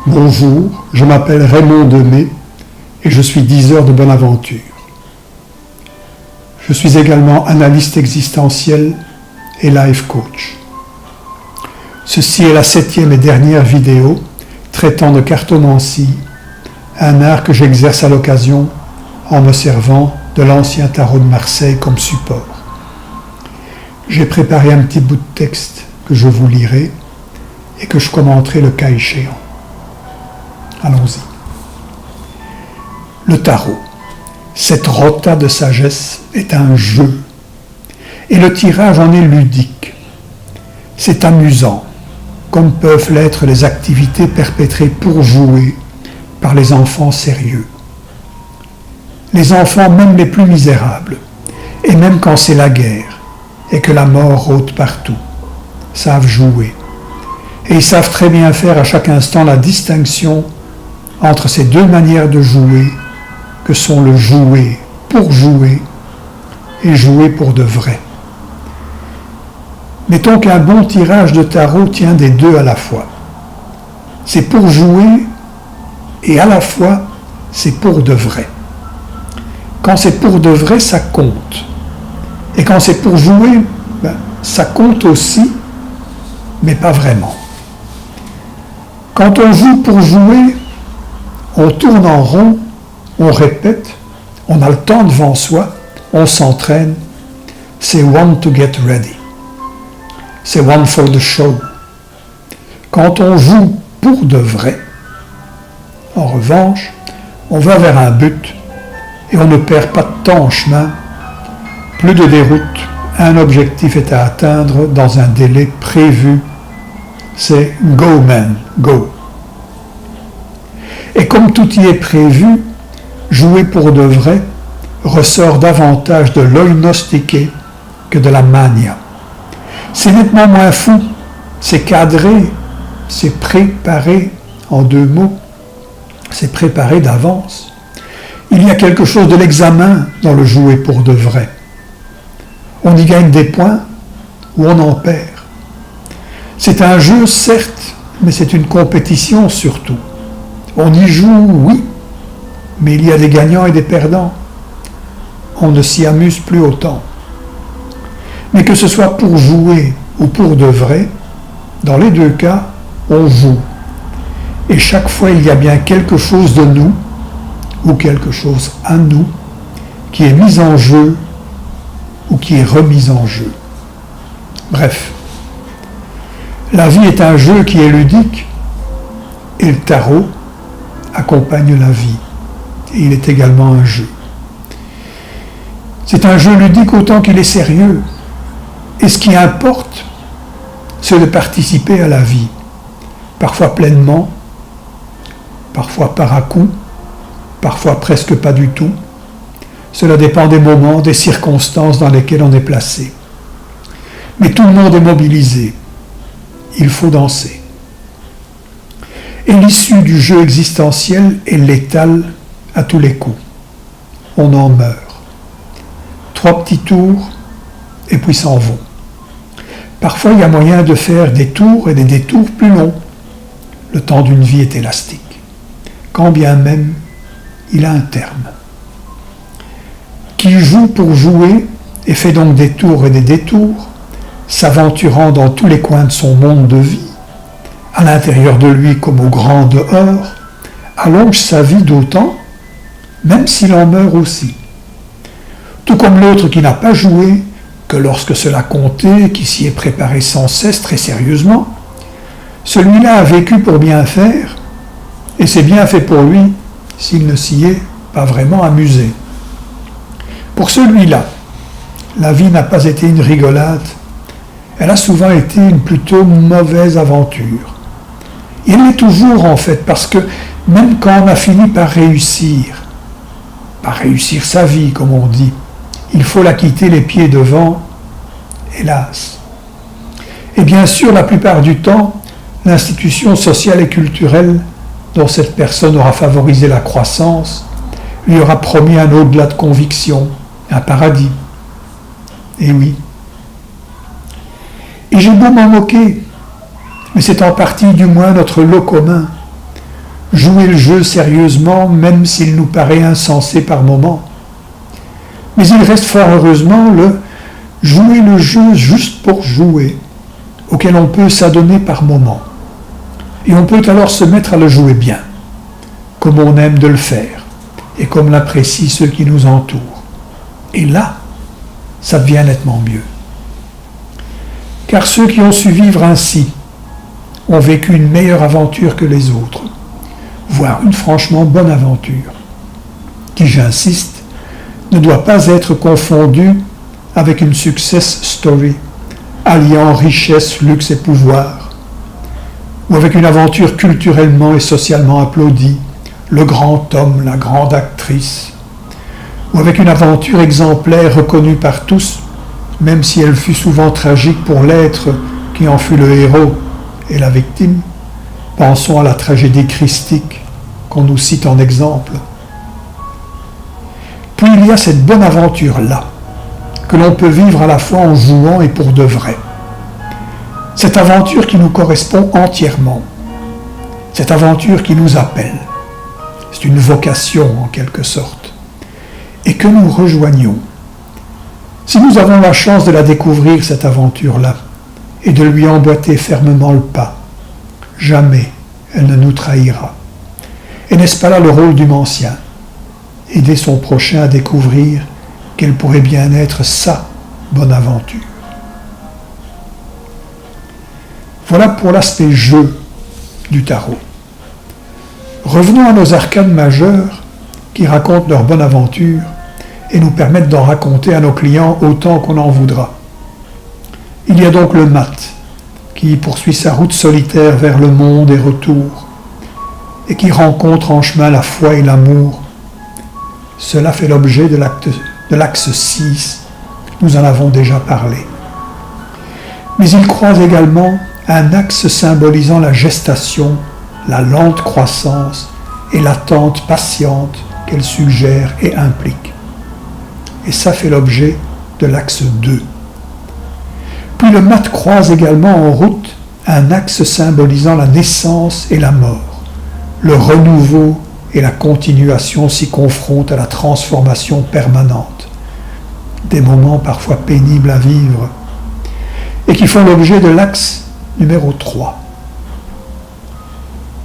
Bonjour, je m'appelle Raymond Demey et je suis diseur de bonne aventure. Je suis également analyste existentiel et life coach. Ceci est la 7e et dernière vidéo traitant de cartomancie, un art que j'exerce à l'occasion en me servant de l'ancien tarot de Marseille comme support. J'ai préparé un petit bout de texte que je vous lirai et que je commenterai le cas échéant. Allons-y. Le tarot, cette rota de sagesse, est un jeu, et le tirage en est ludique. C'est amusant, comme peuvent l'être les activités perpétrées pour jouer par les enfants sérieux. Les enfants, même les plus misérables, et même quand c'est la guerre, et que la mort rôde partout, savent jouer. Et ils savent très bien faire à chaque instant la distinction entre ces deux manières de jouer que sont le jouer pour jouer et jouer pour de vrai. Mettons qu'un bon tirage de tarot tient des deux à la fois. C'est pour jouer et à la fois c'est pour de vrai. Quand c'est pour de vrai, ça compte. Et quand c'est pour jouer, ça compte aussi, mais pas vraiment. Quand on joue pour jouer, on tourne en rond, on répète, on a le temps devant soi, on s'entraîne. C'est one to get ready. C'est one for the show. Quand on joue pour de vrai, en revanche, on va vers un but et on ne perd pas de temps en chemin. Plus de déroute, un objectif est à atteindre dans un délai prévu. C'est go man, go. Et comme tout y est prévu, jouer pour de vrai ressort davantage de l'oïnostiqué que de la mania. C'est nettement moins fou, c'est cadré, c'est préparé, en deux mots, c'est préparé d'avance. Il y a quelque chose de l'examen dans le jouer pour de vrai. On y gagne des points ou on en perd. C'est un jeu, certes, mais c'est une compétition surtout. On y joue, oui, mais il y a des gagnants et des perdants. On ne s'y amuse plus autant. Mais que ce soit pour jouer ou pour de vrai, dans les deux cas, on joue. Et chaque fois, il y a bien quelque chose de nous, ou quelque chose à nous, qui est mis en jeu ou qui est remis en jeu. Bref, la vie est un jeu qui est ludique, et le tarot accompagne la vie. Et il est également un jeu. C'est un jeu ludique autant qu'il est sérieux. Et ce qui importe, c'est de participer à la vie. Parfois pleinement, parfois par à-coups, parfois presque pas du tout. Cela dépend des moments, des circonstances dans lesquelles on est placé. Mais tout le monde est mobilisé. Il faut danser. Et l'issue du jeu existentiel est létale à tous les coups. On en meurt. 3 petits tours, et puis s'en vont. Parfois, il y a moyen de faire des tours et des détours plus longs. Le temps d'une vie est élastique, quand bien même il a un terme. Qui joue pour jouer et fait donc des tours et des détours, s'aventurant dans tous les coins de son monde de vie, à l'intérieur de lui comme au grand dehors, allonge sa vie d'autant, même s'il en meurt aussi. Tout comme l'autre qui n'a pas joué que lorsque cela comptait, qui s'y est préparé sans cesse très sérieusement, celui-là a vécu pour bien faire, et c'est bien fait pour lui s'il ne s'y est pas vraiment amusé. Pour celui-là, la vie n'a pas été une rigolade, elle a souvent été une plutôt mauvaise aventure. Il l'est toujours en fait, parce que même quand on a fini par réussir sa vie comme on dit, il faut la quitter les pieds devant, hélas. Et bien sûr, la plupart du temps, l'institution sociale et culturelle dont cette personne aura favorisé la croissance lui aura promis un au-delà de conviction, un paradis. Et oui. Et j'ai beau m'en moquer, mais c'est en partie du moins notre lot commun. jouer le jeu sérieusement, même s'il nous paraît insensé par moments. Mais il reste fort heureusement le jouer le jeu juste pour jouer, auquel on peut s'adonner par moments. Et on peut alors se mettre à le jouer bien, comme on aime de le faire, et comme l'apprécient ceux qui nous entourent. Et là, ça devient nettement mieux. Car ceux qui ont su vivre ainsi ont vécu une meilleure aventure que les autres, voire une franchement bonne aventure, qui, j'insiste, ne doit pas être confondue avec une success story, alliant richesse, luxe et pouvoir, ou avec une aventure culturellement et socialement applaudie, le grand homme, la grande actrice, ou avec une aventure exemplaire reconnue par tous, même si elle fut souvent tragique pour l'être qui en fut le héros et la victime. Pensons à la tragédie christique qu'on nous cite en exemple. Puis il y a cette bonne aventure-là, que l'on peut vivre à la fois en jouant et pour de vrai. Cette aventure qui nous correspond entièrement. Cette aventure qui nous appelle. C'est une vocation en quelque sorte. Et que nous rejoignons. Si nous avons la chance de la découvrir, cette aventure-là, et de lui emboîter fermement le pas, jamais elle ne nous trahira. Et n'est-ce pas là le rôle du mancien? Aider son prochain à découvrir quelle pourrait bien être sa bonne aventure. Voilà pour l'aspect jeu du tarot. Revenons à nos arcanes majeures qui racontent leur bonne aventure et nous permettent d'en raconter à nos clients autant qu'on en voudra. Il y a donc le mat qui poursuit sa route solitaire vers le monde et retour et qui rencontre en chemin la foi et l'amour. Cela fait l'objet de l'axe 6, nous en avons déjà parlé. Mais il croise également un axe symbolisant la gestation, la lente croissance et l'attente patiente qu'elle suggère et implique. Et ça fait l'objet de l'axe 2. Puis le mat croise également en route un axe symbolisant la naissance et la mort, le renouveau et la continuation s'y confrontent à la transformation permanente, des moments parfois pénibles à vivre, et qui font l'objet de l'axe numéro 3.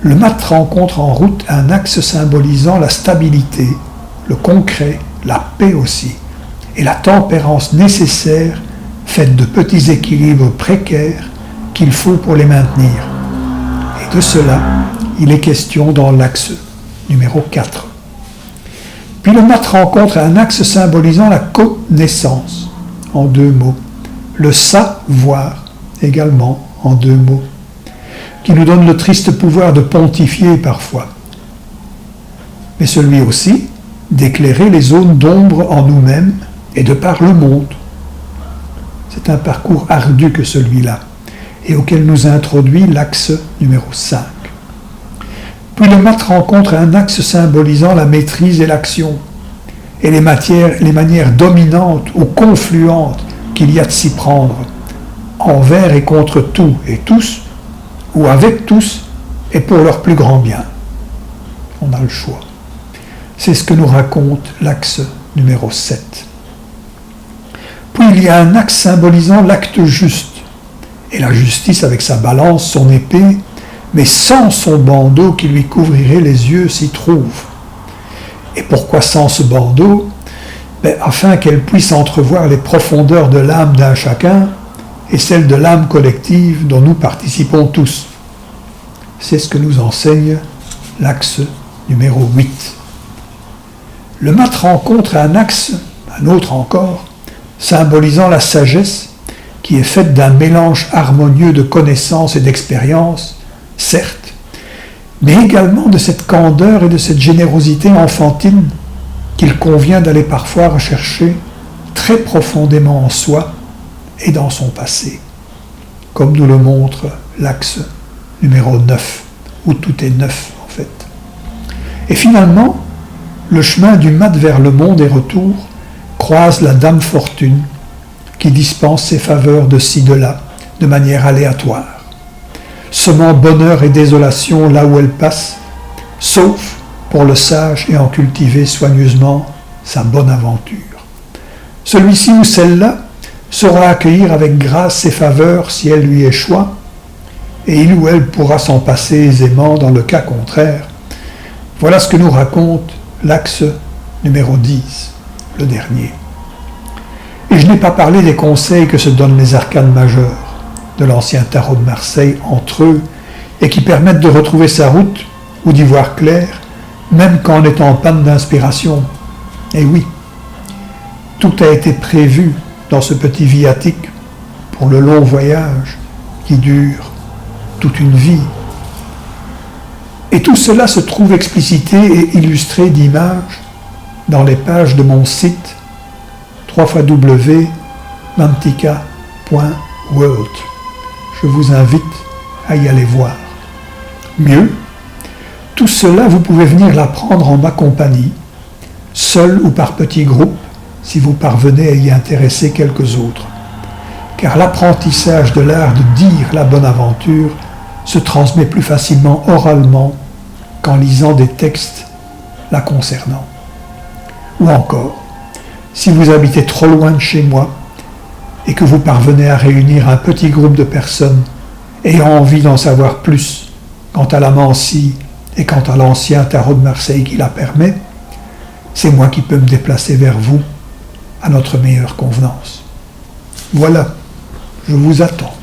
Le mat rencontre en route un axe symbolisant la stabilité, le concret, la paix aussi, et la tempérance nécessaire, faite de petits équilibres précaires qu'il faut pour les maintenir. Et de cela, il est question dans l'axe numéro 4. Puis le mat rencontre un axe symbolisant la connaissance, en 2 mots, le savoir, également en 2 mots, qui nous donne le triste pouvoir de pontifier parfois, mais celui aussi d'éclairer les zones d'ombre en nous-mêmes et de par le monde. C'est un parcours ardu que celui-là, et auquel nous introduit l'axe numéro 5. Puis le mat rencontre un axe symbolisant la maîtrise et l'action, et les manières dominantes ou confluentes qu'il y a de s'y prendre, envers et contre tout et tous, ou avec tous, et pour leur plus grand bien. On a le choix. C'est ce que nous raconte l'axe numéro 7. Puis il y a un axe symbolisant l'acte juste, et la justice avec sa balance, son épée, mais sans son bandeau qui lui couvrirait les yeux s'y trouve. Et pourquoi sans ce bandeau? Afin qu'elle puisse entrevoir les profondeurs de l'âme d'un chacun et celles de l'âme collective dont nous participons tous. C'est ce que nous enseigne l'axe numéro 8. Le mat rencontre un axe, un autre encore, symbolisant la sagesse qui est faite d'un mélange harmonieux de connaissances et d'expériences, certes, mais également de cette candeur et de cette générosité enfantine qu'il convient d'aller parfois rechercher très profondément en soi et dans son passé, comme nous le montre l'axe numéro 9, où tout est neuf en fait. Et finalement, le chemin du mat vers le monde et retour croise la Dame Fortune qui dispense ses faveurs de ci de là, de manière aléatoire, semant bonheur et désolation là où elle passe, sauf pour le sage ayant cultivé soigneusement sa bonne aventure. Celui-ci ou celle-là saura accueillir avec grâce ses faveurs si elles lui échouent, et il ou elle pourra s'en passer aisément dans le cas contraire. Voilà ce que nous raconte l'axe numéro 10, le dernier. Et je n'ai pas parlé des conseils que se donnent les arcanes majeures de l'ancien tarot de Marseille entre eux et qui permettent de retrouver sa route ou d'y voir clair, même quand on est en panne d'inspiration. Et oui, tout a été prévu dans ce petit viatique pour le long voyage qui dure toute une vie. Et tout cela se trouve explicité et illustré d'images dans les pages de mon site www.mantika.world. Je vous invite à y aller voir. Mieux, tout cela, vous pouvez venir l'apprendre en ma compagnie, seul ou par petits groupes, si vous parvenez à y intéresser quelques autres. Car l'apprentissage de l'art de dire la bonne aventure se transmet plus facilement oralement qu'en lisant des textes la concernant. Ou encore, si vous habitez trop loin de chez moi et que vous parvenez à réunir un petit groupe de personnes ayant envie d'en savoir plus quant à la Mancie et quant à l'ancien tarot de Marseille qui la permet, c'est moi qui peux me déplacer vers vous à notre meilleure convenance. Voilà, je vous attends.